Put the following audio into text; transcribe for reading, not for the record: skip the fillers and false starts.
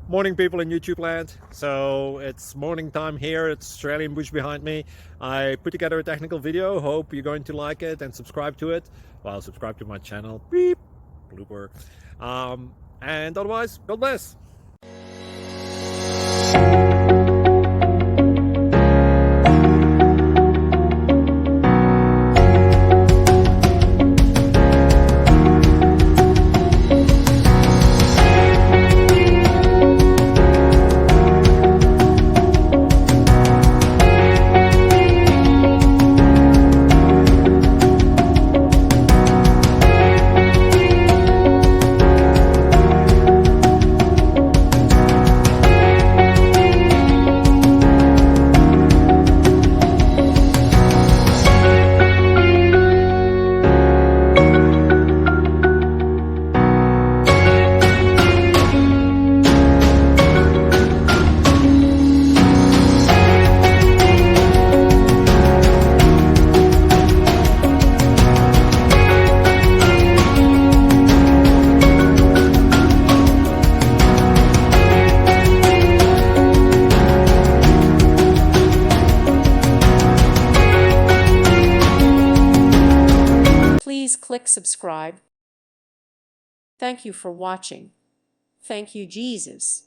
Morning, people in YouTube land. So it's morning time here. It's Australian bush behind me. I put together a technical video. Hope you're going to like it and subscribe to it. Well, subscribe to my channel. Beep. Blooper. And otherwise, God bless. Please click subscribe. Thank you for watching. Thank you, Jesus.